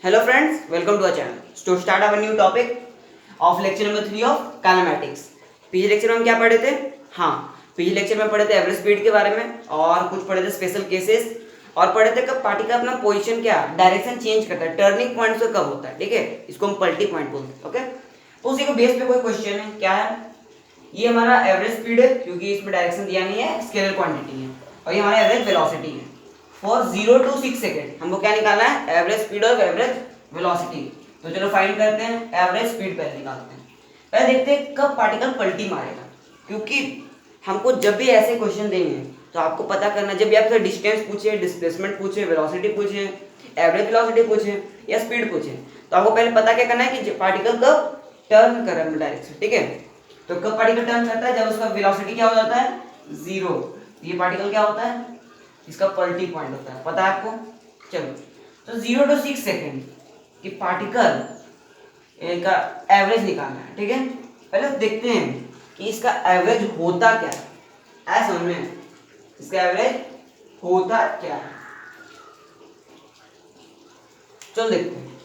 Hello friends, welcome to our channel. To start our new topic of lecture number 3 of kinematics. पिछले lecture में हम क्या पढ़े थे? हाँ, पिछले लेक्चर में पढ़े थे एवरेज स्पीड के बारे में और कुछ पढ़े थे स्पेशल केसेस और पढ़े थे कब पार्टिकल अपना पोजीशन क्या डायरेक्शन चेंज करता है, टर्निंग पॉइंट से कब होता है, ठीक है, इसको हम पल्टी पॉइंट बोलते हैं. ओके, तो उसी को बेस पे कोई क्वेश्चन है, क्या है, ये हमारा एवरेज स्पीड है क्योंकि इसमें डायरेक्शन दिया नहीं है, स्केलर क्वांटिटी है, और ये हमारा एवरेज वेलोसिटी है. फॉर 0 to 6 सेकेंड हमको क्या निकालना है, एवरेज स्पीड और एवरेज वेलोसिटी. तो चलो फाइंड करते हैं, एवरेज स्पीड पहले निकालते हैं. पहले देखते हैं कब पार्टिकल पलटी मारेगा, क्योंकि हमको जब भी ऐसे क्वेश्चन देंगे तो आपको पता करना, जब भी आपसे डिस्टेंस पूछे, डिस्प्लेसमेंट पूछे, वेलोसिटी पूछे, एवरेज वेलोसिटी पूछे या स्पीड पूछे, तो आपको पहले पता क्या करना है कि पार्टिकल कब टर्न कर रहा है डायरेक्शन, ठीक है. तो कब पार्टिकल टर्न करता है, जब उसका वेलोसिटी क्या हो जाता है, 0. ये पार्टिकल क्या होता है, इसका पलटी पॉइंट होता है, पता है आपको. चलो, तो 0 to 6 सेकेंड कि पार्टिकल का एवरेज निकालना है, ठीक है. पहले देखते हैं कि इसका एवरेज होता क्या है, ऐसा समझ में, इसका एवरेज होता क्या है. चलो देखते हैं,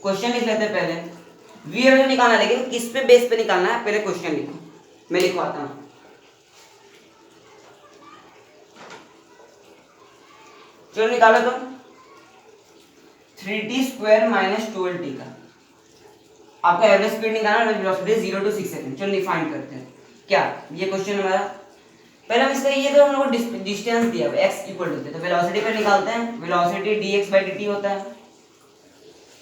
क्वेश्चन लिख लेते हैं पहले. वी एवरेज निकालना है, लेकिन किस पे बेस पे निकालना है, पहले क्वेश्चन लिखो, मैं लिखवाता हूं. चलो निकालो तुम 3t स्क्वायर माइनस 12t का आपका एवरेज स्पीड निकालना है, वेलोसिटी 0 to 6 सेकंड. चलो डिफाइन करते हैं क्या, ये क्वेश्चन हमारा. पहले हम इसका ये तो हम लोग डिस्टेंस दिया है x इक्वल टू, तो वेलोसिटी पे निकालते हैं. वेलोसिटी dx/dt होता है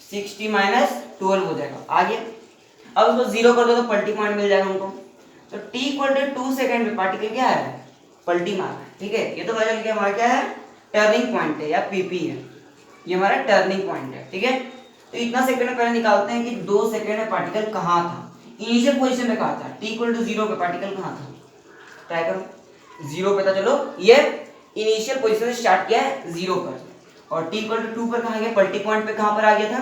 6t माइनस 12 हो जाएगा. आगे अब उसको 0 कर दो तो पलटी पॉइंट मिल जाएगा हमको. तो t इक्वल टू 2 सेकंड में पार्टिकल क्या है, पलटी मार रहा है, ठीक है. ये तो पता चल गया हमारा क्या है, टर्निंग पॉइंट है या पीपी है, ये हमारा टर्निंग पॉइंट है, ठीक है. तो इतना सेकंड में पहले निकालते हैं कि 2 सेकंड में पार्टिकल कहाँ था, इनिशियल पोजीशन में कहाँ था. t इक्वल टू 0 पे पार्टिकल कहाँ था, ट्राई करो. 0 पे था, चलो ये इनिशियल पोजीशन से स्टार्ट किया है 0 पर, और t इक्वल टू 2 पर कहाँ गया, पल्टी पॉइंट पे कहाँ पर आ गया था,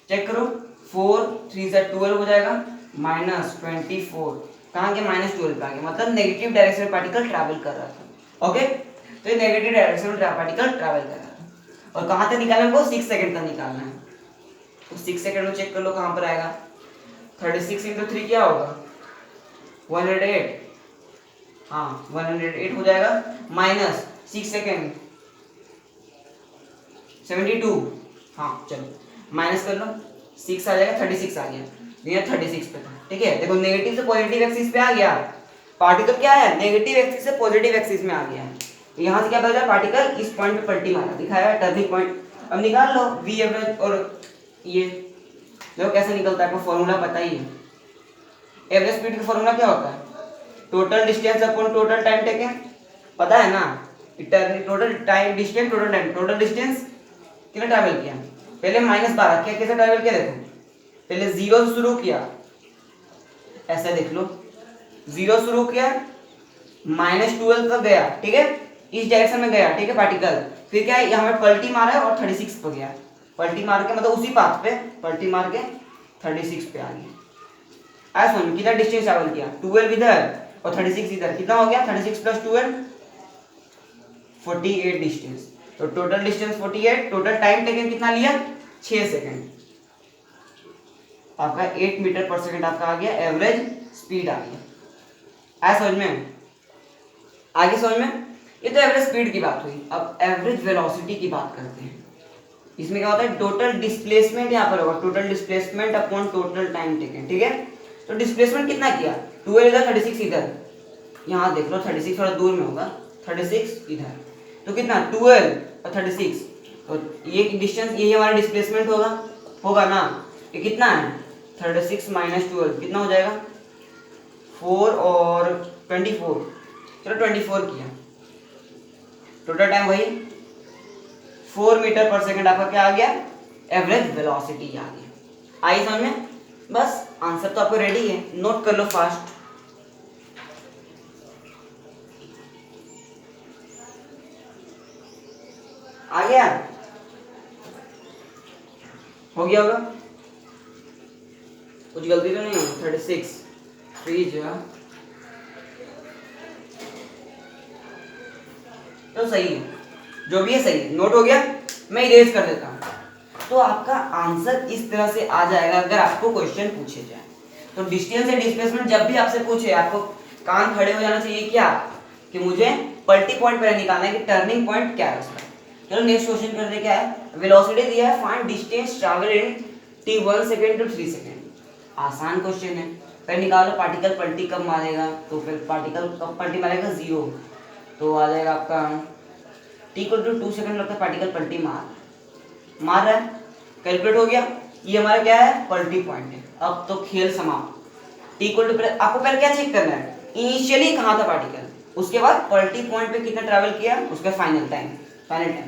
चेक करो. 4 3 से 12 हो जाएगा, माइनस 24 कहाँ गया, माइनस 12 पे आ गया, मतलब नेगेटिव डायरेक्शन में पार्टिकल ट्रैवल कर रहा था. ओके, तो ये नेगेटिव डायरेक्शन में पार्टिकल ट्रैवल कर रहा था. और कहाँ तक निकालना है हमको, 6 सेकंड तक निकालना है. तो 6 सेकंड में चेक कर लो कहाँ पर आएगा. 36 into 3 क्या होगा, 108. हाँ 108 हो जाएगा, माइनस 6 सेकंड 72. हाँ चलो माइनस कर लो, 6 आ जाएगा, 36 आ गया. ये 36 पे था, ठीक है. देखो नेगेटिव से पॉजिटिव एक्सिस पे आ गया पार्टिकल, क्या है, नेगेटिव एक्सिस से पॉजिटिव एक्सिस में आ गया. तो यहाँ से क्या पता चला, पार्टिकल इस पॉइंट पे पलटी मारा, दिखाया है टर्निंग पॉइंट. अब निकाल लो वी एवरेज, और ये देखो कैसे निकलता है, आपको फॉर्मूला पता ही है. एवरेज स्पीड का फॉर्मूला क्या होता है, total distance upon total time taken, पता है ना. Total time distance, total time, total distance कितना ट्रैवल किया, पहले -12 क्या, कैसे ट्रैवल किया, देखो पहले 0 से शुरू किया, ऐसा देख लो, 0 शुरू किया, -12 तक गया, ठीक है, इस डायरेक्शन में गया, ठीक है पार्टिकल. फिर क्या है, यहाँ पे पलटी मारा है और 36 पे गया, पलटी मार के मतलब उसी पाथ पे पलटी मार के 36 पे आ गया. ऐसा समझ कितना डिस्टेंस ट्रैवल किया, 12 इधर और 36 इधर, कितना हो गया, 36 + 12 48 डिस्टेंस. तो total distance 48, total time taken कितना लिया, 6 सेकंड. आपका 8 मीटर पर सेकंड आपका आ गया, एवरेज स्पीड आ गया. ऐसा समझ में, आगे समझ में. ये तो एवरेज स्पीड की बात हुई. अब एवरेज वेलोसिटी की बात करते हैं. इसमें क्या होता है, टोटल डिस्प्लेसमेंट यहाँ पर होगा, total displacement upon total time taken, ठीक है. तो डिस्प्लेसमेंट कितना किया, 12 इधर 36 इधर, यहाँ देख लो 36 थोड़ा दूर में होगा, 36 इधर, तो कितना 12 और 36, तो ये डिस्टेंस, यही हमारा डिस्प्लेसमेंट होगा ना. ये कितना है, 36 माइनस 12 कितना हो जाएगा, 4 और 24, चलो 24 किया. टोटल टाइम वही 4 मीटर पर सेकंड आपका क्या आ गया, एवरेज वेलोसिटी आ गया. आई समझ में, बस आंसर तो आपको रेडी है, नोट कर लो फास्ट. आ गया, हो गया होगा, कुछ गलती तो नहीं है. 36 3 तो सही है. जो भी है सही है, नोट हो गया। मैं इरेज कर देता हूँ। तो आपका आंसर इस तरह से आ जाएगा अगर आपको क्वेश्चन पूछे जाए। तो डिस्टेंस एंड डिस्प्लेसमेंट जब भी आपसे पूछे, आपको कान खड़े हो जाना चाहिए क्या, कि मुझे पलटी पॉइंट पहले निकालना है कि टर्निंग पॉइंट क्या है उसका। चलो नेक्स्ट क्वेश्चन करते क्या है। वेलोसिटी दिया है, find distance travel in t1 second to 3 second. आसान क्वेश्चन है। पहले निकालो पार्टिकल पलटी कब मारेगा, तो फिर पार्टिकल कब पलटी मारेगा, 0। तो आ जाएगा आपका t को 2 सेकेंड लगता है पार्टिकल पलटी मार रहा है, कैलकुलेट हो गया। ये हमारा क्या है, पलटी पॉइंट है। अब तो खेल समाप्त। t को आपको पहले क्या चेक करना है, इनिशियली कहाँ था पार्टिकल, उसके बाद पलटी पॉइंट पे कितना ट्रैवल किया, उसका फाइनल टाइम,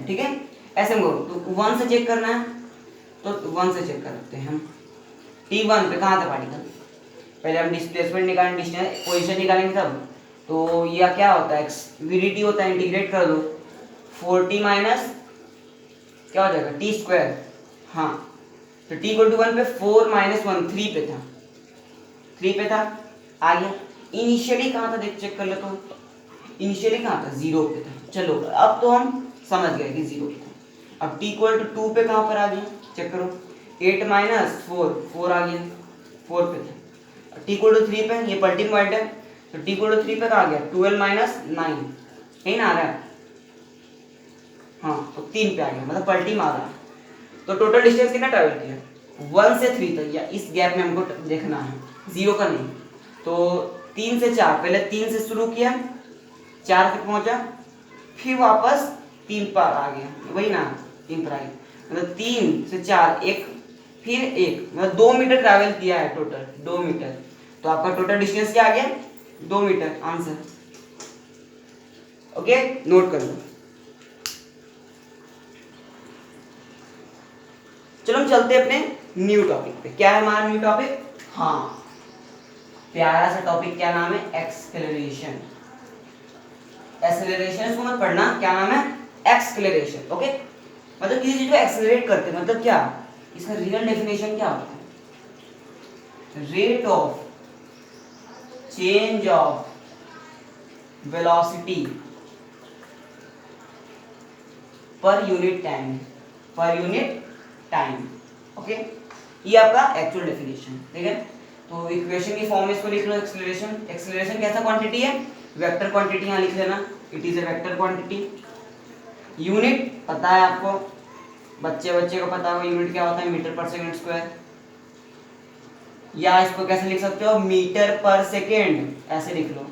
ठीक है। ऐसे बोलो तो 1 से चेक करना है, तो 1 से चेक करते हैं हम। t1 पे कहाँ था पार्टिकल, पहले हम डिस्प्लेसमेंट निकालेंगे, डिस्टेंस पोजीशन निकालेंगे तब। तो यह क्या होता है, vdt होता है, इंटीग्रेट कर दो 4t माइनस क्या हो जाएगा टी स्क्वायर। हाँ, तो t को 1 पे 4 माइनस 1 3 पे था, 3 पे था, आ गया। इनिशियली कहाँ था देख चेक कर ले, तो इनिशियली कहाँ था, 0 पे था। चलो अब तो हम समझ गए कि 0 पे था। अब t इक्वल टू 2 पे कहाँ पर आ गया, चेक करो, 8 माइनस 4 आ गया, 4 पे था। t इक्वल टू 3 पे, ये पलटी पॉइंट है, तो t इक्वल टू 3 पे कहाँ गया, 12 माइनस 9, यही ना आ रहा है। हाँ, तो 3 पे आ गया, मतलब पलटी मारा। तो टोटल डिस्टेंस कितना ट्रैवल किया, 1 से 3 तक, या इस गैप में हमको देखना है, 0 का नहीं। तो 3 से 4, पहले 3 से शुरू किया, 4 तक पहुंचा, फिर वापस 3 पर आ गया, वही ना 3 पर आ गया, मतलब 3 से 4 1, फिर 1, मतलब 2 मीटर ट्रैवल किया है टोटल, 2 मीटर। तो आपका टोटल डिस्टेंस क्या आ गया, 2 मीटर, आंसर। ओके, नोट कर लो। चलो हम चलते अपने न्यू टॉपिक पे। क्या है हमारा न्यू टॉपिक, हाँ प्यारा सा टॉपिक, क्या नाम है, एक्सेलरेशन। एक्सेलरेशन इसको मत पढ़ना, क्या नाम है, एक्सेलरेशन। ओके, मतलब किसी चीज को एक्सेलरेट करते हैं, मतलब क्या, इसका रियल डेफिनेशन क्या होता है, rate of change of velocity per unit time, per unit time. Okay, ये आपका एक्चुअल डेफिनेशन, ठीक है। तो इक्वेशन की फॉर्म में इसको लिख लो, एक्सेलरेशन। एक्सेलरेशन कैसा क्वांटिटी है, वेक्टर क्वांटिटी, यहाँ लिख लेना, it is a vector quantity. Unit पता है आपको, बच्चे को पता होगा यूनिट क्या होता है, मीटर पर सेकंड स्क्वायर, या इसको कैसे लिख सकते हो, मीटर पर सेकेंड, ऐसे लिख लो,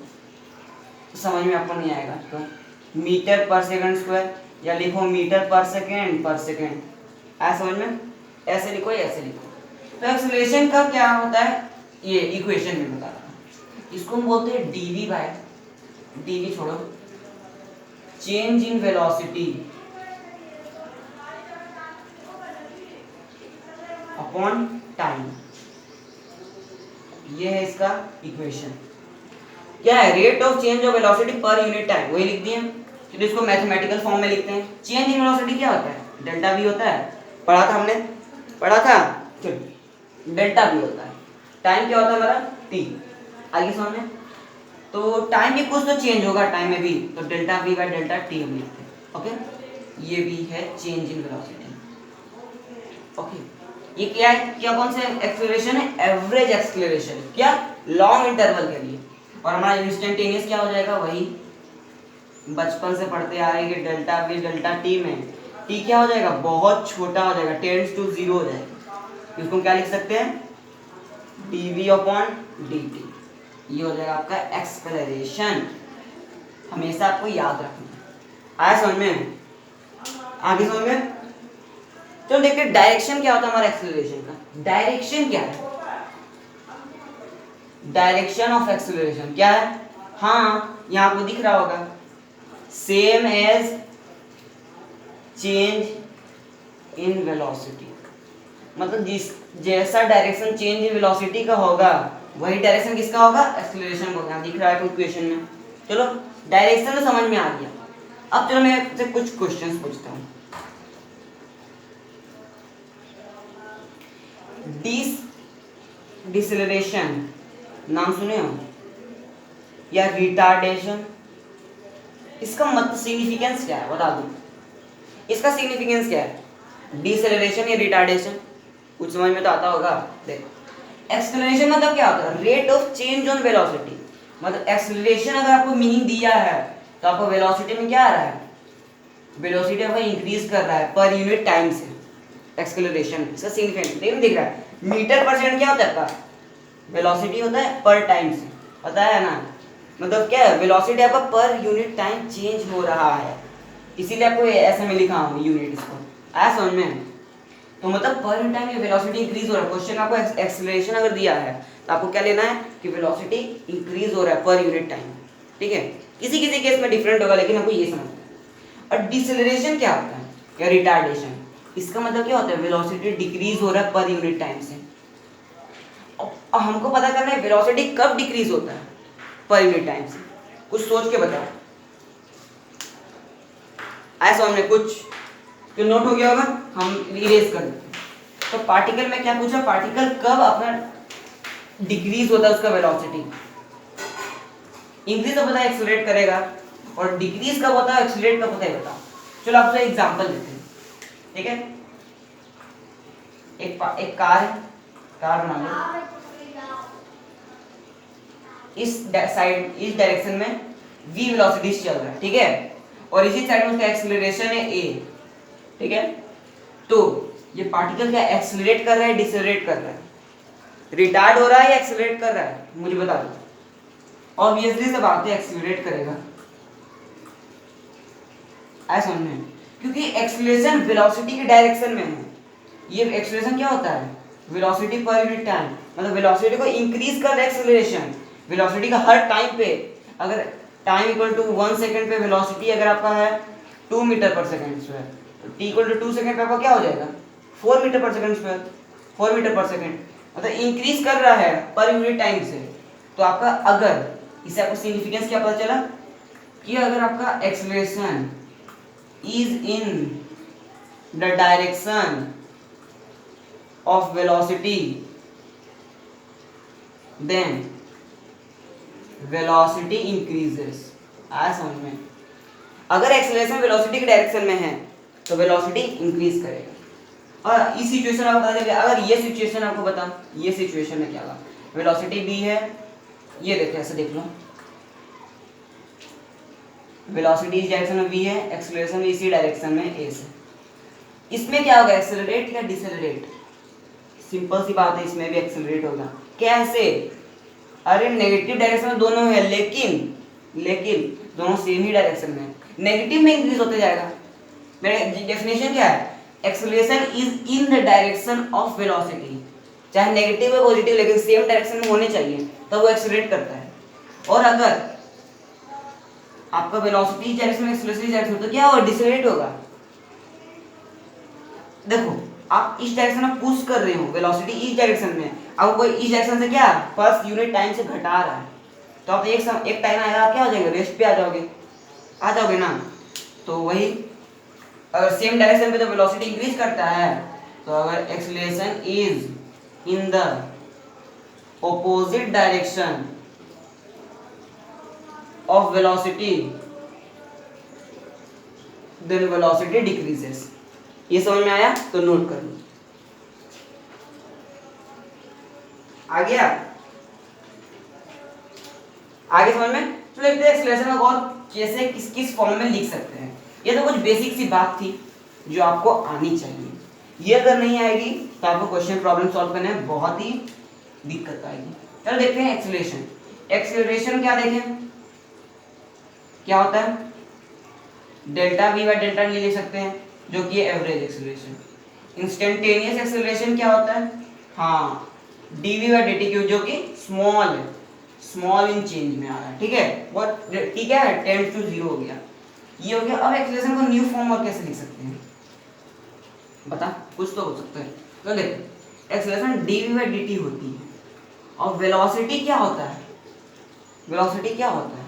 तो समझ में आपको नहीं आएगा तो मीटर पर सेकंड स्क्वायर, या लिखो मीटर पर सेकेंड, ऐसा समझ में, ऐसे लिखो या ऐसे लिखो। तो एक्सेलरेशन का क्या होता है, ये इक्वेशन में बता रहा हूं, इसको हम बोलते हैं dv बाय, dv छोड़ो, change in velocity upon time, ये है इसका इक्वेशन। क्या है, rate of change of velocity per unit time, वही लिख दिए। तो इसको मैथमेटिकल फॉर्म में लिखते हैं। चेंज इन वेलोसिटी क्या होता है, डेल्टा v होता है, पढ़ा था हमने, पढ़ा था, चलो डेल्टा v होता है। टाइम क्या होता है हमारा, t, आगे समझ में। तो टाइम में कुछ तो चेंज होगा, टाइम में भी, तो delta v by delta t हम लिखते हैं। ओके, ये भी है चेंज इन वेलोसिटी। ओके, ये क्या है, क्या कौन से एक्सेलरेशन है, एवरेज एक्सेलरेशन, क्या, लॉन्ग इंटरवल के लिए। और हमारा इंस्टेंटेनियस क्या हो जाएगा, वही बचपन से पढ़ते आ रहे हैं कि डेल्टा v डेल्टा t में t क्या हो जाएगा, बहुत छोटा हो जाएगा, टेंड्स टू 0 हो जाएगा। इसको क्या लिख सकते हैं, dv अपॉन dt, ये हो जाएगा आपका एक्सेलरेशन। हमेशा आपको याद रखना। आया समझ में, आगे समझ में। चलो देखते हैं डायरेक्शन क्या होता है हमारा एक्सेलरेशन का। डायरेक्शन क्या है, डायरेक्शन ऑफ एक्सेलरेशन क्या है, हाँ यहाँ आपको दिख रहा होगा, same as change in velocity, मतलब जिस जैसा डायरेक्शन चेंज इन वेलोसिटी का होगा वही डायरेक्शन किसका होगा, एक्सेलरेशन का। यहाँ दिख रहा है इक्वेशन में। चलो डायरेक्शन तो समझ में आ गया। अब चलो मैं आपसे कुछ क्वेश्चंस पूछता हूँ। डिसलेरेशन नाम सुने हो, या रिटार्डेशन, इसका मतलब सिग्निफिकेंस क्या है बता दो। इसका सिग्निफिकेंस क्या है? डिसेलेरेशन या रिटार्डेशन, कुछ समझ में तो आता होगा। देखो एक्सेलरेशन मतलब क्या होता है? Rate of change on velocity. मतलब एक्सेलरेशन अगर आपको मीनिंग दिया है तो आपको वेलोसिटी में क्या आ रहा है? वेलोसिटी आपका इंक्रीज कर रहा है पर यूनिट टाइम से। एक्सेलरेशन इसका सिग्निफिकेंस देखो दिख रहा है, मीटर पर सेकंड क्या होता है आपका? वेलोसिटी होता है पर टाइम से, पता है ना? मतलब क्या है? वेलोसिटी आपका पर यूनिट टाइम चेंज हो रहा है, इसीलिए आपको ऐसे में लिखा हूँ यूनिट। इसको आया समझ में? तो मतलब per unit time velocity increase हो रहा है। क्वेश्चन आपको एक्सेलरेशन अगर दिया है तो आपको क्या लेना है कि वेलोसिटी इंक्रीज हो रहा है पर यूनिट टाइम। ठीक है, किसी किसी केस में डिफरेंट होगा, लेकिन हमको ये समझना है। और डिसेलरेशन क्या होता है या रिटार्डेशन? इसका मतलब क्या होता है? वेलोसिटी डिक्रीज हो रहा है पर यूनिट टाइम से। अब हमको पता करना है वेलोसिटी कब डिक्रीज होता है पर यूनिट टाइम से। कुछ सोच के बताओ, आया समझ में? कुछ जो नोट हो गया होगा हम इरेज कर देते हैं। तो पार्टिकल में क्या पूछा? पार्टिकल कब अपना डिक्रीज होता है उसका वेलोसिटी? इंक्रीज तो पता है एक्सेलरेट करेगा, और डिक्रीज कब होता है, एक्सेलरेट कब होता है बताओ। चलो आपको एग्जांपल देते हैं, ठीक है? एक कार है, कार मान लो इस साइड, इस डायरेक्शन में v वेलोसिटी चल रहा है, ठीक है? और इसी साइड में उसका एक्सेलरेशन है a, ठीक है? तो ये पार्टिकल क्या एक्सेलरेट कर रहा है, डिसेलरेट कर रहा है? रिटार्ड हो रहा है या एक्सेलरेट कर रहा है? मुझे बता दो। ऑब्वियसली सब बात है एक्सेलरेट करेगा, ऐसा समझे? क्योंकि एक्सेलरेशन वेलोसिटी के डायरेक्शन में है। ये एक्सेलरेशन क्या होता है? वेलोसिटी पर यूनिट टाइम, मतलब वेलोसिटी को इंक्रीज कर रहा है एक्सेलरेशन। वेलोसिटी का हर टाइम पे, अगर टाइम इक्वल टू 1 सेकंड पे वेलोसिटी अगर आपका है 2 मीटर पर सेकंड स्क्वायर, तो t इक्वल टू 2 सेकंड पे आपका क्या हो जाएगा? 4 मीटर पर सेकंड स्क्वायर, 4 मीटर पर सेकंड, मतलब इंक्रीज कर रहा है पर यूनिट टाइम से। तो आपका अगर इससे आपको सिग्निफिकेंस क्या पता चला कि अगर आपका acceleration is in the direction of velocity, then velocity increases। आया समझ में? अगर एक्सेलरेशन वेलोसिटी के डायरेक्शन में है तो वेलोसिटी इंक्रीज करेगा। और इस सिचुएशन आपको पता चलेगा, अगर ये सिचुएशन आपको बता, ये सिचुएशन में क्या होगा? वेलोसिटी v है, ये देखो ऐसे देख लो, वेलोसिटी इस डायरेक्शन में v है, एक्सेलरेशन इसी डायरेक्शन में a से। इसमें क्या होगा? एक्सेलरेट या डिसेलरेट? सिंपल सी बात है, इसमें भी एक्सेलरेट होगा। कैसे? अरे नेगेटिव डायरेक्शन में दोनों है, लेकिन दोनों सेम ही डायरेक्शन में, नेगेटिव में इंक्रीज होते जाएगा। मेरे डेफिनेशन क्या है? Acceleration is in the direction of velocity, चाहे नेगेटिव या पॉजिटिव, लेकिन सेम डायरेक्शन में होने चाहिए तब वो एक्सेलरेट करता है। और अगर आपका वेलोसिटी डायरेक्शन में एक्सेलरेशन डायरेक्शन तो क्या होगा? डिसेलरेट होगा। देखो आप इस डायरेक्शन में पुश कर रहे हो, वेलोसिटी इस डायरेक्शन में, अब कोई इस डायरेक्शन से क्या फर्स्ट यूनिट टाइम से घटा रहा है, तो आप एक टाइम आएगा आप क्या हो जाएंगे? रेस्ट पे आ जाओगे ना। तो वही अगर सेम डायरेक्शन पे तो वेलोसिटी इंक्रीज करता है, तो अगर acceleration is in the opposite direction of velocity, then velocity decreases. ये समझ में आया? तो नोट कर लो। आ गया? आगे समझ में? तो देखते हैं एक्सेलरेशन को और कैसे किस किस फॉर्म में लिख सकते हैं। ये तो कुछ बेसिक सी बात थी जो आपको आनी चाहिए। ये अगर नहीं आएगी तो आपको क्वेश्चन प्रॉब्लम सॉल्व करने में बहुत ही दिक्कत आएगी। चलो देखते हैं एक्सेलरेशन। एक्सेलरेशन क्या देखें, क्या होता है? Delta we by delta T लिख सकते हैं, जो कि एवरेज एक्सेलरेशन। इंस्टेंटेनियस एक्सेलरेशन क्या होता है? हाँ, dv बाय dt क्यू, जो कि स्मॉल इन चेंज में आ रहा है, ठीक है? वो ठीक है, टेंड्स टू 0 हो गया, ये हो गया। अब एक्सेलरेशन को न्यू फॉर्म और कैसे लिख सकते हैं बता? कुछ तो हो सकता है। तो देखो एक्सेलरेशन dv बाय dt होती है, और वेलोसिटी क्या होता है? वेलोसिटी क्या होता है?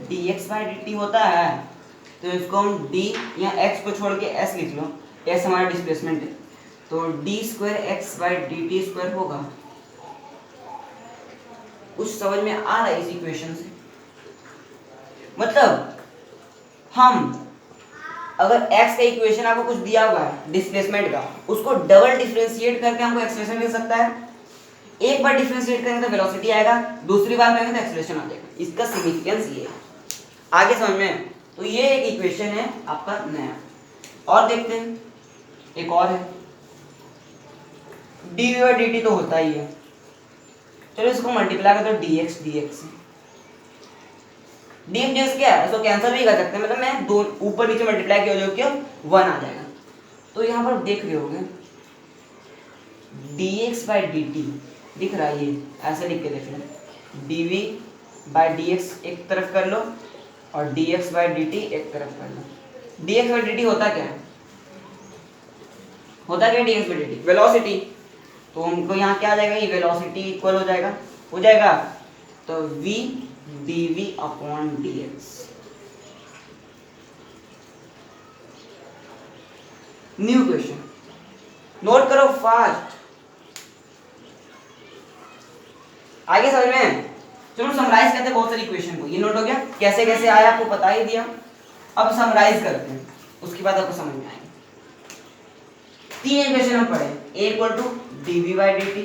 dx बाय dt होता है। तो इसको हम d या x को छोड़ के s लिख लो, s हमारा डिस्प्लेसमेंट है, तो d square x by dt square होगा। कुछ समझ में आ रहा है इस इक्वेशन से? मतलब हम अगर x का इक्वेशन आपको कुछ दिया हुआ है डिस्प्लेसमेंट का, उसको डबल डिफरेंशिएट करके हमको एक्सेलरेशन मिल सकता है। एक बार डिफरेंशिएट करेंगे तो वेलोसिटी आएगा, दूसरी बार करेंगे तो एक्सेलरेशन आ जाएगा। इसका सिग्निफिकेंस ये है। आगे समझ में? तो ये एक इक्वेशन है आपका नया। और देखते हैं, एक और है dv बाई dt तो होता ही है, चलो इसको मल्टीप्लाई कर दो dx dx से। df dx क्या है, इसको कैंसिल भी कर सकते हैं, मतलब मैं दो ऊपर नीचे मल्टीप्लाई किया जो कि 1 आ जाएगा। तो यहाँ पर देख रहे होगे dx बाई dt दिख रहा है, ये ऐसे लिख के देख लो, dv बाई dx एक तरफ कर लो और dx बाई dt एक तरफ कर लो। dx बाई dt होता क्या है, होता क्या dx बाई dt, वेलोसिटी। तो हमको यहाँ क्या आ जाएगा, ये वेलोसिटी इक्वल हो जाएगा तो v dv upon dx। New question, note करो फास्ट, आगे समझ में? चलो समराइज करते हैं बहुत सारी इक्वेशन को। ये नोट हो गया कैसे कैसे आया, आपको बता ही दिया। अब समराइज करते हैं, उसके बाद आपको समझ में आएगा। 3 इक्वेशन हम पढ़े, a equal to dv by dt,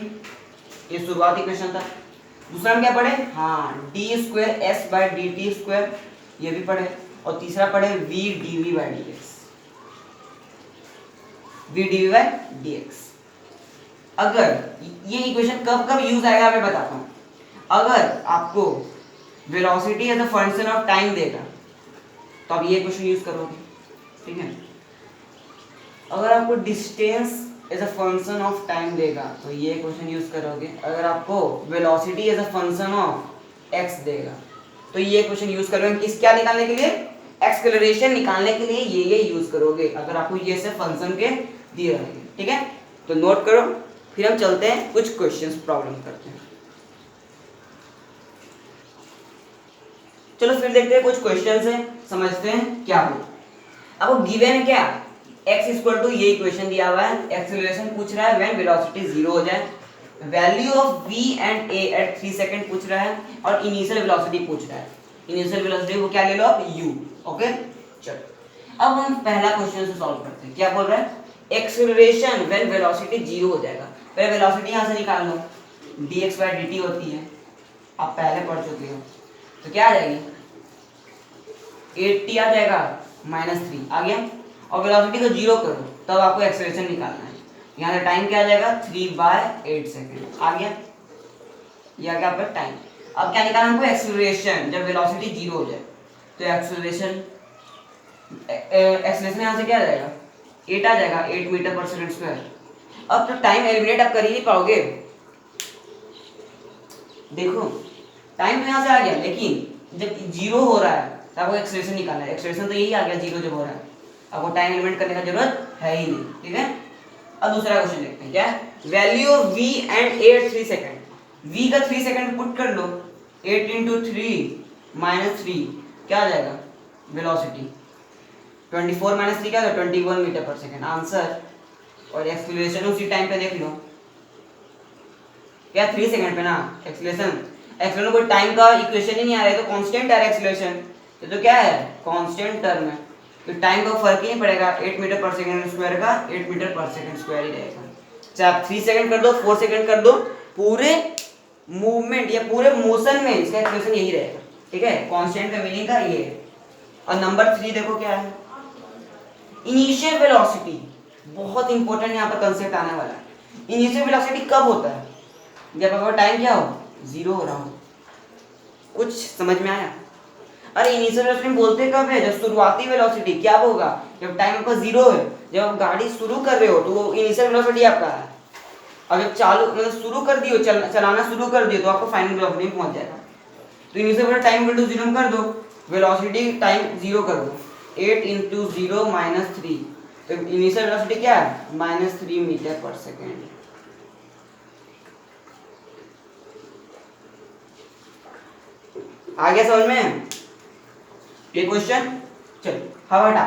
ये शुरुआती इक्वेशन था। दूसरा हम क्या पढ़े, हाँ D square S by d T square, ये भी पढ़े। और तीसरा पढ़े v dv by dx, v dv by dx। अगर ये इक्वेशन कब कब यूज आएगा मैं बताता हूँ। अगर आपको velocity as a function of time देगा तो आप ये इक्वेशन यूज करोगे, ठीक है। अगर आपको distance as a function of time देगा तो ये इक्वेशन यूज करोगे। अगर आपको velocity as a function of x देगा तो ये इक्वेशन यूज करोगे। किस क्या निकालने के लिए, एक्सेलरेशन निकालने के लिए ये यूज करोगे, अगर आपको ये से फंक्शन के दिए रहेंगे, ठीक है। तो नोट करो, फिर हम चलते हैं कुछ क्वेश्चंस प्रॉब्लम करते हैं। चलो फिर देखते हैं कुछ क्वेश्चंस हैं, समझते हैं क्या हो। आपको गिवन है क्या, x इक्वल टू ये इक्वेशन दिया हुआ है, एक्सेलरेशन पूछ रहा है व्हेन वेलोसिटी 0 हो जाए, value of v and a at 3 second पूछ रहा है, और इनिशियल वेलोसिटी पूछ रहा है। इनिशियल वेलोसिटी को क्या ले लो आप, u। ओके चलो अब हम पहला क्वेश्चन से सॉल्व करते हैं। क्या बोल रहा है, एक्सेलरेशन व्हेन वेलोसिटी 0 हो जाएगा। पहले वेलोसिटी यहां से निकाल लो, dx बाई dt होती है, आप पहले पढ़ चुके हो। तो क्या आ जाएगी, 80 आ जाएगा -3 आ गया। और वेलोसिटी को 0 करो तब आपको एक्सेलरेशन निकालना है। यहाँ से टाइम क्या आ जाएगा, 3/8 सेकेंड आ गया, यह आ गया आपका टाइम। अब क्या निकालना हमको, एक्सेलरेशन जब वेलोसिटी 0 हो जाए। तो एक्सेलरेशन यहाँ से क्या आ जाएगा, 8 आ जाएगा, 8 मीटर पर सेकंड स्क्वायर। अब तो टाइम एलिमिनेट आप कर ही नहीं पाओगे, देखो टाइम तो यहाँ से आ गया, लेकिन जब 0 हो रहा है तो आपको एक्सेलरेशन निकालना है। एक्सेलरेशन तो यही आ गया 0 जब हो रहा है, आपको टाइम एलिमेंट करने का जरूरत है ही नहीं, ठीक है। अब दूसरा क्वेश्चन देखते हैं, क्या है, value of v and a at 3 second. v का 3 सेकंड पुट कर लो, 8 × 3 - 3 क्या आ जाएगा, वेलोसिटी 24 - 3 क्या होगा, 21 मीटर पर सेकंड आंसर। और एक्सेलरेशन उसी टाइम पे देख लो, क्या 3 सेकंड पे ना एक्सेलरेशन कोई टाइम का इक्वेशन ही नहीं आ रहा है, तो कांस्टेंट है एक्सेलरेशन, ये तो क्या है, कांस्टेंट टर्म है, तो टाइम का फर्क ही नहीं पड़ेगा। 8 मीटर पर सेकंड स्क्वायर का 8 मीटर पर सेकंड स्क्वायर ही रहेगा, चाहे आप 3 सेकंड कर दो, 4 सेकंड कर दो, पूरे मूवमेंट या पूरे मोशन में इसका एक्सप्रेशन यही रहेगा, ठीक है। कांस्टेंट का मीनिंग का ये है। और नंबर 3 देखो क्या है, इनिशियल वेलोसिटी, बहुत इंपॉर्टेंट यहाँ पर कंसेप्ट आने वाला है। इनिशियल वेलोसिटी कब होता है, जब आपका टाइम क्या हो, 0 हो रहा हो। कुछ समझ में आया? अरे इनिशियल वेलोसिटी बोलते कब है, जब शुरुआती वेलोसिटी क्या होगा, जब टाइम आपका 0 है, जब आप गाड़ी शुरू कर रहे हो तो वो इनिशियल वेलोसिटी आपका है। और जब चालू मतलब शुरू कर दियो, चलाना शुरू कर दियो, तो आपको फाइनल वेलोसिटी में पहुंच जाएगा। तो initial velocity time equal to 0 कर दो, वेलोसिटी टाइम 0 कर दो, 8 × 0 - 3, तो इनिशियल वेलोसिटी क्या है, -3 मीटर पर सेकेंड। आगे समझ में ये क्वेश्चन, चलो हवा हटा।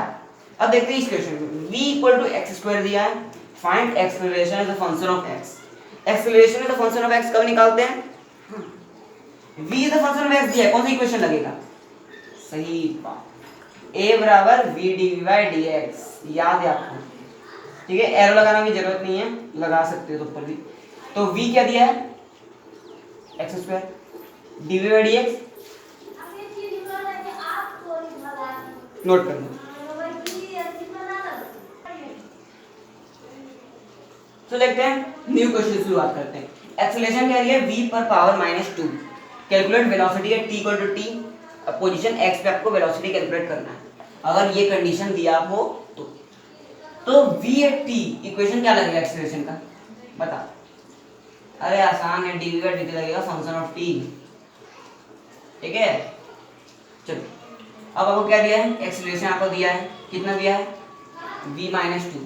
अब देखते हैं इस क्वेश्चन में, v = x² दिया है, find acceleration as a function of x। Acceleration as a function of x कब निकालते हैं, v as a function of x दिया है, कौन सा इक्वेशन लगेगा, सही बात, ए बराबर v d v by d x, याद है आपको, ठीक है। एरो लगाने की जरूरत नहीं है, लगा सकते हो तो ऊपर भी। तो v क्या दिया है, x square d v by d x, note कर लो। तो देखते हैं न्यू क्वेश्चन की शुरुआत करते हैं। एक्सेलरेशन क्या है, v पर power -2, calculate velocity at t equal to t, position x पे आपको वेलोसिटी कैलकुलेट करना है। अगर ये कंडीशन दिया हो तो v एट t इक्वेशन क्या लगेगा एक्सेलरेशन का, बता। अरे आसान है, dv बाई dt लगेगा फंक्शन ऑफ t, ठीक है। चलो अब आपको क्या दिया है, एक्सेलरेशन आपको दिया है, कितना दिया है, v-2,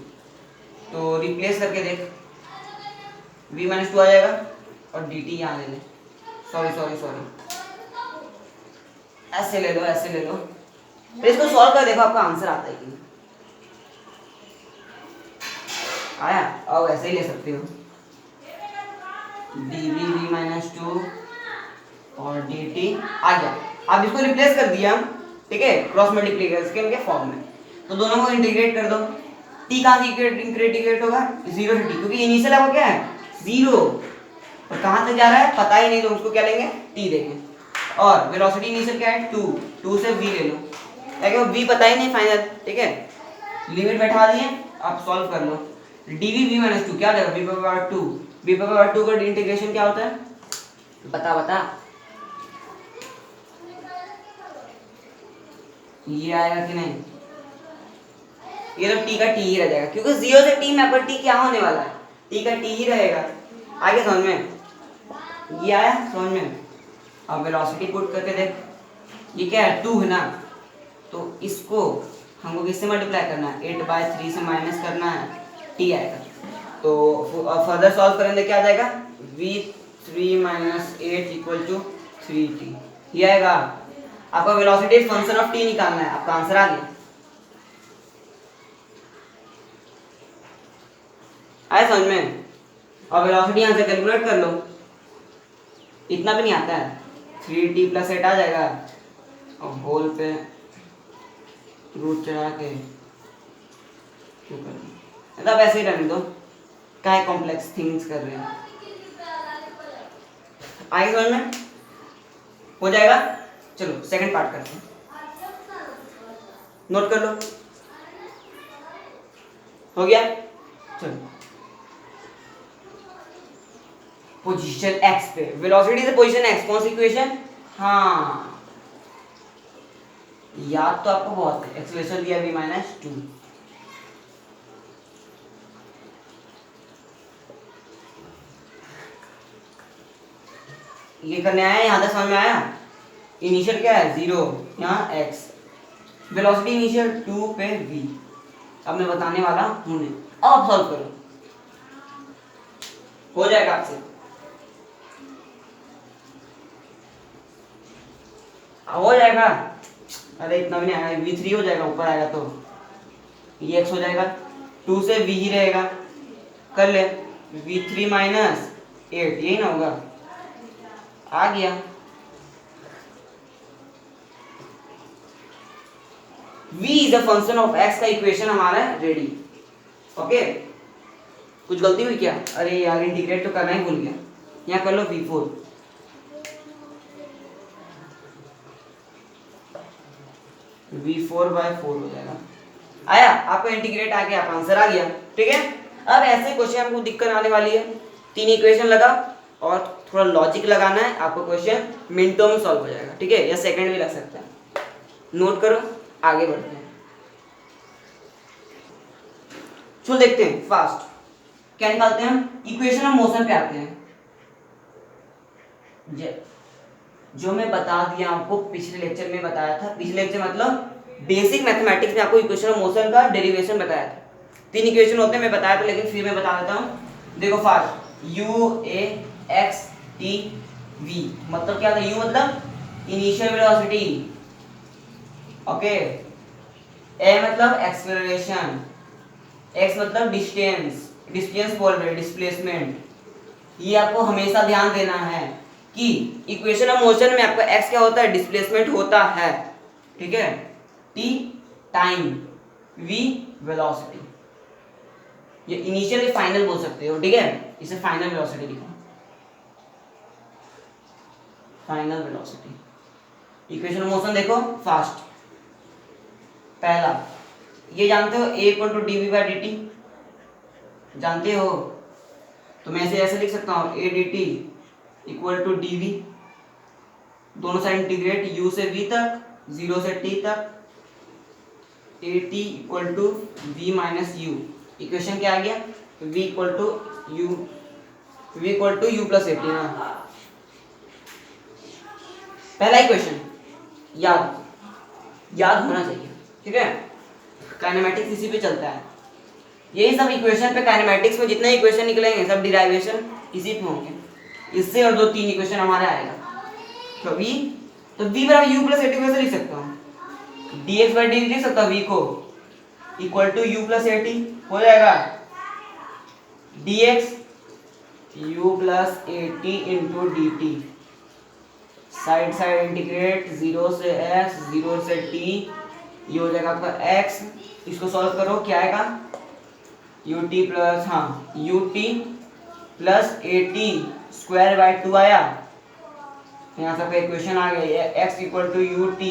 तो रिप्लेस करके देख, v-2 आ जाएगा और dt यहाँ ले ले, सॉरी ऐसे ले लो, ऐसे ले लो। तो इसको सॉल्व कर देखो आपका आंसर आता है कि नहीं आया। अब ऐसे ही ले सकते हो, dv v-2 और dt आ गया। अब इसको रिप्लेस कर दिया हम, ठीक है, क्रॉस मल्टीप्लिकेशन के फॉर्म में। तो दोनों को इंटीग्रेट कर दो। t कहाँ से इंटीग्रेट होगा, 0 से t, क्योंकि इनिशियल आपको क्या है 0, और कहाँ तक जा रहा है पता ही नहीं, तो उसको क्या लेंगे, t देंगे। और वेलोसिटी इनिशियल क्या है 2 से v ले लो, ताकि v पता ही नहीं फाइनल, ठीक है। लिमिट बैठा दिए, आप सॉल्व कर लो। dv v-2 क्या देगा, v पावर 2 का इंटीग्रेशन क्या होता है, बता ये आएगा कि नहीं, ये तो t का t ही रह जाएगा, क्योंकि 0 से t में आपका t क्या होने वाला है, t का t ही रहेगा। आगे समझ में, ये आया समझ में। अब वेलोसिटी पुट करके देख, ये क्या है 2 है ना, तो इसको हमको किससे मल्टीप्लाई करना है, 8/3 से माइनस करना है, t आएगा। तो फर्दर सॉल्व करेंगे क्या आ जाएगा, v3 - 8 = 3t, ये आएगा। आपका वेलोसिटी फंक्शन ऑफ t निकालना है, आपका आंसर आ गया। आया समझ में। अब वेलोसिटी यहाँ से कैलकुलेट कर लो, इतना भी नहीं आता है, 3t + 8 आ जाएगा, और होल पे रूट चढ़ा के मतलब ऐसे ही रहने दो, क्या कॉम्प्लेक्स थिंग्स कर रहे हैं। आगे समझ में हो जाएगा। चलो सेकंड पार्ट करते हैं, नोट कर लो, हो गया। चलो पोजीशन x पे वेलोसिटी से पोजीशन x, कौन सी इक्वेशन, हाँ याद तो आपको बहुत है, एक्सेलरेशन दिया v-2, ये करने आया, यहाँ तक समझ में आया। इनिशियल क्या है 0, यहाँ x, वेलोसिटी इनिशियल 2 पे v, अब मैं बताने वाला हूँ। अब आप सॉल्व करो, हो जाएगा आपसे, हो जाएगा। अरे इतना भी नहीं आएगा, v3 हो जाएगा, ऊपर आएगा तो ये x हो जाएगा, 2 से v ही रहेगा, कर ले, v3 - 8 यही ना होगा, आ गया। v is a function of x का इक्वेशन हमारा रेडी, ओके। कुछ गलती हुई क्या, अरे यार इंटीग्रेट तो करना ही भूल गया, यहाँ कर लो v4, v4/4 हो जाएगा। आया आपका इंटीग्रेट आ गया, आंसर आ गया, ठीक है। अब ऐसे क्वेश्चन आपको दिक्कत आने वाली है, 3 इक्वेशन लगा और थोड़ा लॉजिक लगाना है, आपको क्वेश्चन मिनटों में सॉल्व हो जाएगा, ठीक है, या सेकंड भी लग सकता है। नोट करो, आगे बढ़ते हैं। चलो देखते हैं फास्ट क्या निकालते हैं हम, इक्वेशन ऑफ मोशन पे आते हैं। जो मैं बता दिया आपको पिछले लेक्चर में बताया था, पिछले लेक्चर मतलब बेसिक मैथमेटिक्स में आपको इक्वेशन ऑफ मोशन का डेरिवेशन बताया था। 3 इक्वेशन होते हैं, मैं बताया था, लेकिन फिर मैं बता देता हूँ। देखो fast, u a x t v मतलब क्या था, u मतलब इनिशियल वेलोसिटी, ओके, a मतलब एक्सेलरेशन, x मतलब डिस्टेंस बोल रहे, डिस्प्लेसमेंट। ये आपको हमेशा ध्यान देना है कि इक्वेशन ऑफ मोशन में आपका x क्या होता है, डिस्प्लेसमेंट होता है, ठीक है। t time, v velocity. ये इनिशियल या फाइनल बोल सकते हो, ठीक है, इसे फाइनल वेलोसिटी लिखो, final velocity. Equation of motion देखो फास्ट। पहला ये जानते हो a equal to d v by d t, जानते हो, तो मैं इसे ऐसे लिख सकता हूँ a d t equal to d v, दोनों साइड इंटीग्रेट u से v तक, 0 से t तक, a t equal to v minus u। Equation क्या आ गया, v equal to u plus a t ना। पहला इक्वेशन याद होना चाहिए, ठीक है। काइनेमैटिक्स इसी पे चलता है, यही सब इक्वेशन पे, काइनेमैटिक्स में जितने इक्वेशन निकलेंगे सब डिराइवेशन इसी पे होंगे, इससे और 2-3 इक्वेशन हमारे आएगा। तो v बराबर u प्लस ए टी कैसे लिख सकता हूँ, dx बाई डी लिख सकता हूँ v को equal to u plus a t, हो जाएगा dx u plus a t into d t, side side integrate, 0 से x 0 से t, ये हो जाएगा आपका x, इसको सॉल्व करो क्या आएगा, ut plus ut plus a t square by 2 आया, यहाँ सबका इक्वेशन आ गया, x equal to u t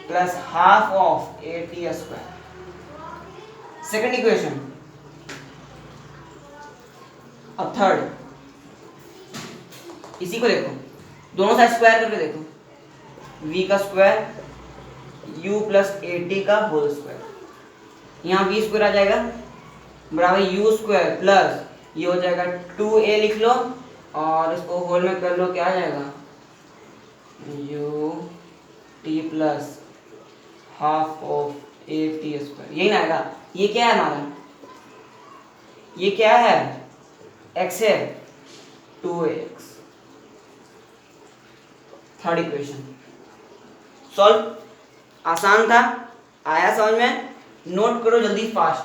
plus half of a t square. Second equation. अब थर्ड, इसी को देखो, दोनों साइड स्क्वायर करके देखो, v का square u plus a T का होल स्क्वायर, यहाँ v स्क्वायर आ जाएगा बराबर u स्क्वायर प्लस ये हो जाएगा 2a लिख लो और इसको होल में कर लो, क्या आ जाएगा u t plus half of a t square, यही ना आएगा। ये क्या है हमारा, ये क्या है, x है 2x। थर्ड इक्वेशन सॉल्व, आसान था, आया समझ में, नोट करो जल्दी फास्ट।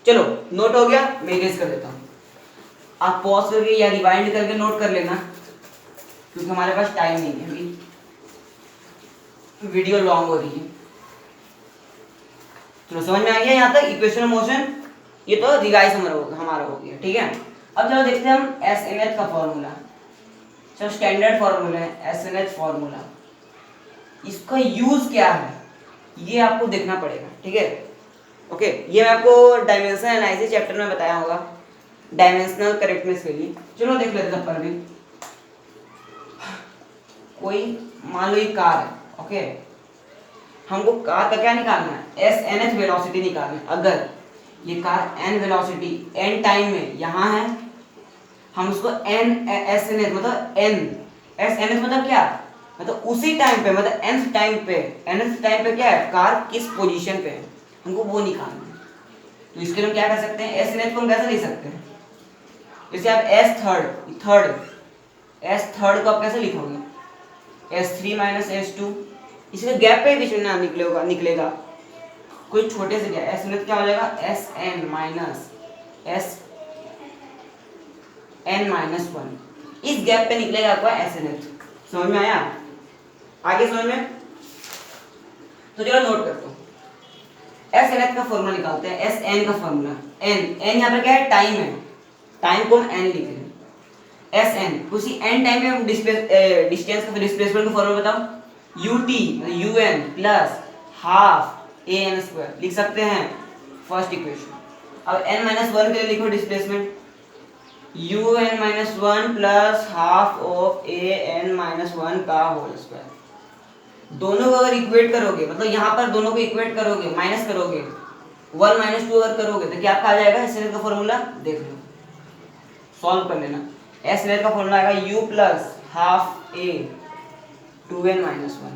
चलो नोट हो गया, मैं इरेज कर देता हूँ, आप पॉज करके या रिवाइंड करके नोट कर लेना, क्योंकि हमारे पास टाइम नहीं है, अभी वीडियो लॉन्ग हो रही है। चलो समझ में आ गया यहाँ तक इक्वेशन ऑफ मोशन, ये तो रिवाइज हमारा हो गया, ठीक है। अब चलो देखते हैं हम एस एन एच का फॉर्मूला। चलो स्टैंडर्ड फॉर्मूला है एस एन एच फॉर्मूला, इसका यूज क्या है ये आपको देखना पड़ेगा, ठीक है। ओके, ये मैं आपको डायमेंशन एनालिसिस चैप्टर में बताया होगा, डायमेंशनल करेक्टनेस के लिए। चलो देख लेते हैं पर भी, कोई मान लो ये कार है, ओके, हमको कार का क्या निकालना है, एस एन एच वेलोसिटी निकालना है। अगर ये car n velocity n time में यहाँ है, हम उसको एन एस एन एच मतलब एन एस एन एच मतलब क्या, मतलब उसी टाइम पे, मतलब nth टाइम पे क्या है, कार किस पोजीशन पे है, हमको वो निकालना है। तो इसके लिए हम क्या कर सकते हैं, एस एन एच को हम कैसे लिख सकते हैं, जैसे आप एस थर्ड को आप कैसे लिखोगे, S3 माइनस S2, इसके गैप पे बीच में ना निकलेगा कोई छोटे से गैप, एस एन एच क्या हो जाएगा, s n minus s n minus 1, इस गैप पे निकलेगा आपका एस एन एच। समझ में आया, आगे समझ में, तो चलो नोट करते हो, एस एन एच का फॉर्मूला निकालते हैं, एस एन का फॉर्मूला, एन यहाँ पर क्या है, टाइम है, टाइम को हम एन लिख रहे हैं, एस एन, उसी एन टाइम में हम डिस्टेंस का डिस्प्लेसमेंट का फॉर्मूला बताओ, u t u n plus half a n square लिख सकते हैं, फर्स्ट इक्वेशन। अब एन माइनस 1 के लिए लिखो displacement, u n minus 1 plus half of a n minus 1 का होल स्क्वायर। दोनों को अगर इक्वेट करोगे, मतलब यहाँ पर दोनों को इक्वेट करोगे, माइनस करोगे, 1 माइनस 2 अगर करोगे तो क्या आपका आ जाएगा, एस एन एच का फॉर्मूला देख लो, सॉल्व कर लेना। एस एन एच का फॉर्मूला आएगा you plus half A 2n minus 1,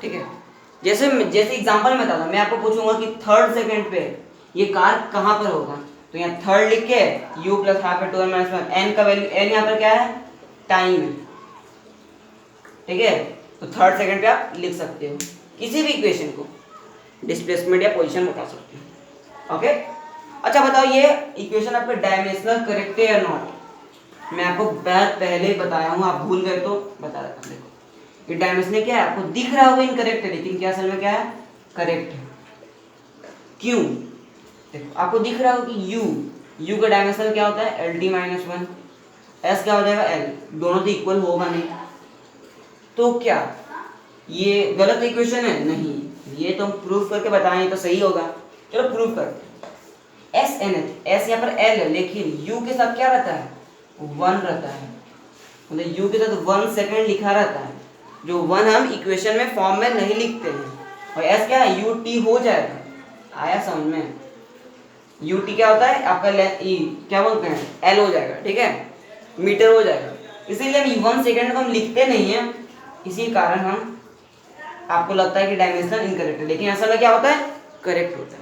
ठीक है। जैसे एग्जांपल में बताता हूं, मैं आपको पूछूंगा कि थर्ड सेकंड पे ये कार कहां पर होगा, तो यहाँ थर्ड लिख के u प्लस हाफ है 2n माइनस 1, n का वैल्यू, n यहाँ पर क्या है, टाइम है, ठीक है। तो थर्ड सेकंड पे आप लिख सकते हो, किसी भी इक्वेशन को डिस्प्लेसमेंट या पोजीशन बता सकते हो, ओके। अच्छा बताओ, ये इक्वेशन आपका डायमेंशनल करेक्ट है या नॉट, मैं आपको बहुत पहले ही बताया हूँ, आप भूल गए तो बता देता हूँ। देखो ये डायमेंशन क्या है, आपको दिख रहा होगा इनकरेक्ट है, लेकिन क्या असल में क्या है, करेक्ट है। क्यों? देखो आपको दिख रहा होगा कि u का डायमेंशन क्या होता है, LD माइनस 1, s क्या हो जाएगा l, दोनों तो इक्वल होगा नहीं, तो क्या ये गलत इक्वेशन है? नहीं, ये तो हम प्रूफ करके बताएं तो सही होगा। चलो प्रूफ करते हैं। s यहाँ पर l है, लेकिन u के साथ क्या रहता है, 1 रहता है, मतलब u के साथ 1 सेकंड लिखा रहता है, जो 1 हम इक्वेशन में फॉर्म में नहीं लिखते हैं, और s क्या है, ut हो जाएगा। आया समझ में? ut क्या होता है आपका क्या बोलते हैं, l हो जाएगा, ठीक है, मीटर हो जाएगा, इसीलिए हम 1 सेकंड को हम लिखते नहीं है, इसी कारण हम आपको लगता है कि डायमेंशन इनकरेक्ट है, लेकिन असल में क्या होता है, करेक्ट होता है।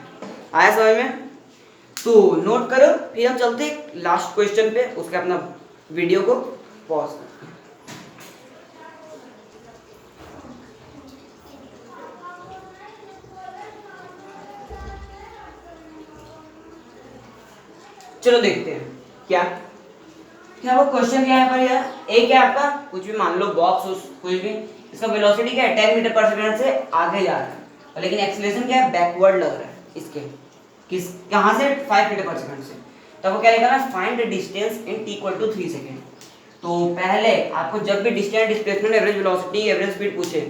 आया समझ में? तो नोट करो, फिर हम चलते हैं लास्ट क्वेश्चन पे, उसके अपना वीडियो को पॉज करते हैं। चलो देखते हैं क्या क्या वो क्वेश्चन क्या है पर यार, एक है आपका कुछ भी मान लो बॉक्स, कुछ भी, इसका वेलोसिटी क्या है, 10 मीटर पर सेकंड से आगे जा रहा है, लेकिन एक्सीलरेशन क्या है, बैकवर्ड लग रहा है इसके, किस कहां से, 5 मीटर पर सेकंड से। तो आपको क्या लिखना है, find the distance in t = 3 second. तो पहले आपको जब भी distance, displacement, average velocity, average speed पूछे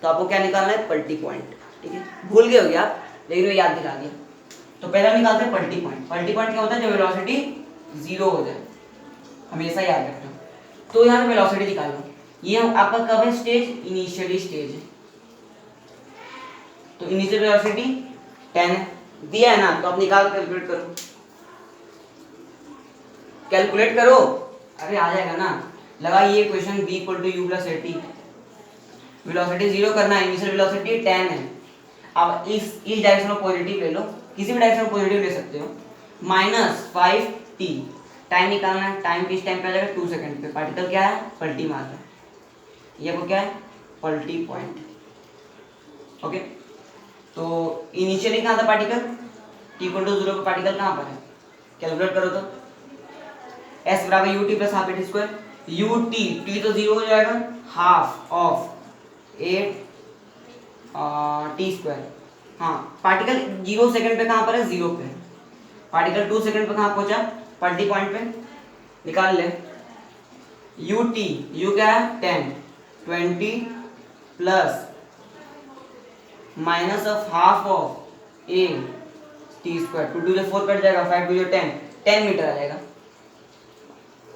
तो आपको क्या निकालना है, पलटी पॉइंट, ठीक है, भूल गए होगे आप, लेकिन वो याद दिला दिया। तो पहला निकालते हैं पलटी पॉइंट। पलटी पॉइंट क्या होता है, जब वेलोसिटी 0 हो जाए, हमेशा याद रखना। तो यहाँ पे वेलोसिटी निकालो, ये आपका कब है स्टेज, इनिशियली स्टेज है, तो इनिशियल वेलोसिटी 10 है, दिया है ना, तो आप निकाल कैलकुलेट करो, कैलकुलेट करो, अरे आ जाएगा ना, लगाइए equation v = u + at, velocity 0 करना है, इनिशियल वेलोसिटी 10 है। अब इस डायरेक्शन में पॉजिटिव ले लो, किसी भी डायरेक्शन में पॉजिटिव ले सकते हो, -5t, टाइम निकालना है, टाइम किस टाइम पे आ जाएगा, 2 सेकंड पे, पार्टिकल क्या है, पलटी मार रहा है, ये आपको क्या है, पलटी पॉइंट, ओके। तो इनिशियली कहाँ था पार्टिकल, t = 0 पे पार्टिकल कहाँ पर है, कैलकुलेट करो तो, s = ut + ½ at square, ut t तो 0 हो जाएगा, हाफ ऑफ 8 t स्क्वायर। हाँ, पार्टिकल 0 सेकंड पे कहाँ पर है, 0 पे, पार्टिकल 2 सेकंड पे कहाँ पहुंचा, पलटी पॉइंट पे, निकाल ले, ut, u क्या है 10, 20 plus minus of half of a t square, 2 से 4 कट जाएगा, 5 2 10, 10 मीटर आ जाएगा,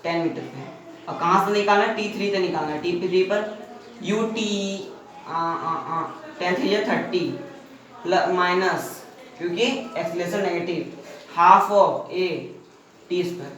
10 मीटर पे। और कहाँ से निकालना है, t3 से निकालना है, t3 पर ut 10 3 30 प्लस माइनस, क्योंकि acceleration negative, half of a t square,